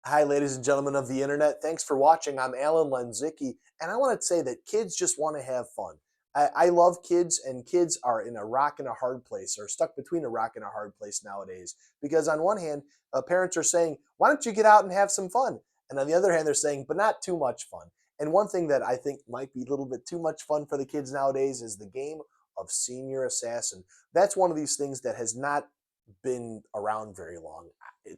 Hi, ladies and gentlemen of the internet. Thanks for watching. I'm Alan Lenzicki, and I want to say that kids just want to have fun. I love kids, and kids are in a rock and a hard place, or stuck between a rock and a hard place nowadays. Because on one hand, parents are saying, "Why don't you get out and have some fun?" And on the other hand, they're saying, "But not too much fun." And one thing that I think might be a little bit too much fun for the kids nowadays is the game of Senior Assassin. That's one of these things that has not been around very long,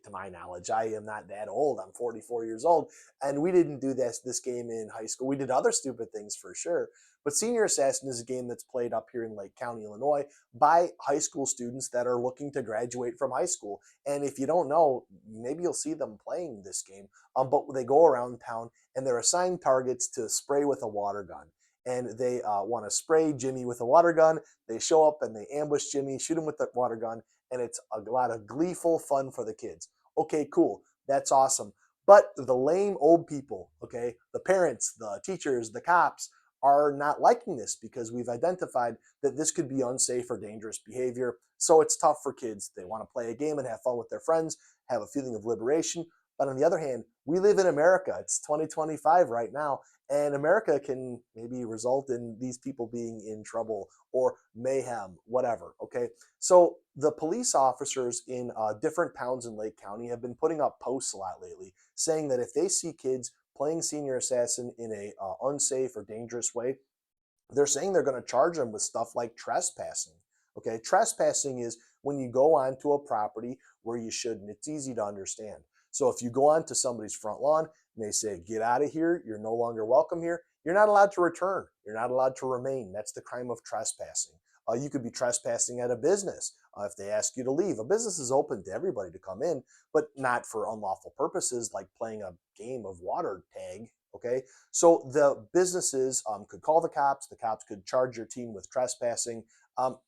to my knowledge. I am not that old. I'm 44 years old, and we didn't do this game in high school. We did other stupid things for sure, but Senior Assassin is a game that's played up here in Lake County, Illinois, by high school students that are looking to graduate from high school. And if you don't know, maybe you'll see them playing this game. But they go around town and they're assigned targets to spray with a water gun. And they want to spray Jimmy with a water gun. They show up and they ambush Jimmy, shoot him with the water gun, and it's a lot of gleeful fun for the kids. Okay, cool. That's awesome. But the lame old people, okay, the parents, the teachers, the cops are not liking this because we've identified that this could be unsafe or dangerous behavior. So it's tough for kids. They want to play a game and have fun with their friends, have a feeling of liberation. But on the other hand, we live in America. It's 2025 right now, and America can maybe result in these people being in trouble or mayhem, whatever. Okay, so the police officers in different towns in Lake County have been putting up posts a lot lately, saying that if they see kids playing Senior Assassin in a unsafe or dangerous way, they're saying they're going to charge them with stuff like trespassing. Okay, trespassing is when you go onto a property where you shouldn't. It's easy to understand. So if you go onto somebody's front lawn and they say, "Get out of here, you're no longer welcome here," you're not allowed to return. You're not allowed to remain. That's the crime of trespassing. You could be trespassing at a business if they ask you to leave. A business is open to everybody to come in, but not for unlawful purposes like playing a game of water tag. Okay, so the businesses could call the cops. The cops could charge your teen with trespassing.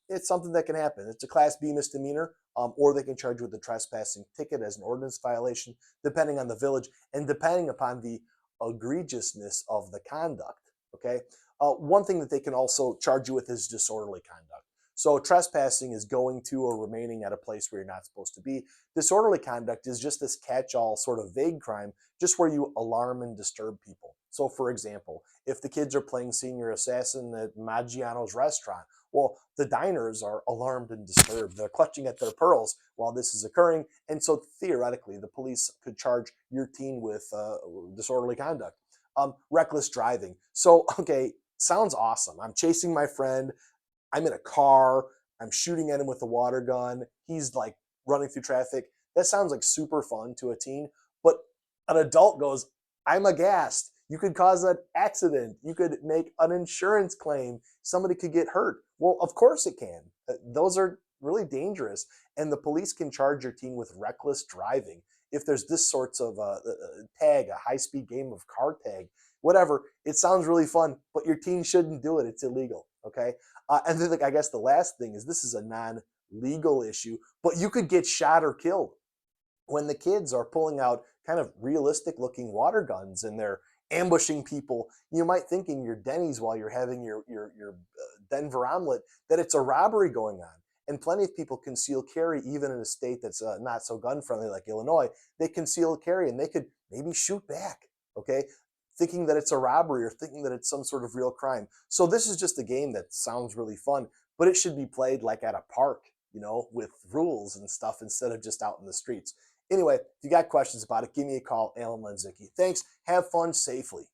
It's something that can happen. It's a Class B misdemeanor, or they can charge you with a trespassing ticket as an ordinance violation, depending on the village and depending upon the egregiousness of the conduct. Okay. One thing that they can also charge you with is disorderly conduct. So trespassing is going to or remaining at a place where you're not supposed to be. Disorderly conduct is just this catch-all sort of vague crime, just where you alarm and disturb people. So, for example, if the kids are playing Senior Assassin at Maggiano's restaurant, well, the diners are alarmed and disturbed. They're clutching at their pearls while this is occurring. And so, theoretically, the police could charge your teen with disorderly conduct. Reckless driving. So, okay, sounds awesome. I'm chasing my friend. I'm in a car. I'm shooting at him with a water gun. He's like running through traffic. That sounds like super fun to a teen. But an adult goes, "I'm aghast. You could cause an accident. You could make an insurance claim. Somebody could get hurt." Well, of course it can. Those are really dangerous. And the police can charge your teen with reckless driving. If there's this sorts of tag, a high speed game of car tag, whatever, it sounds really fun, but your teen shouldn't do it. It's illegal. Okay. And then, like, I guess the last thing is this is a non-legal issue, but you could get shot or killed when the kids are pulling out kind of realistic-looking water guns and they're ambushing people. You might think in your Denny's while you're having your Denver omelet that it's a robbery going on. And plenty of people conceal carry, even in a state that's not so gun friendly like Illinois. They conceal carry and they could maybe shoot back. Okay, thinking that it's a robbery or thinking that it's some sort of real crime. So this is just a game that sounds really fun, but it should be played like at a park, with rules and stuff instead of just out in the streets. Anyway, if you got questions about it, give me a call, Alan Lenzicki. Thanks. Have fun safely.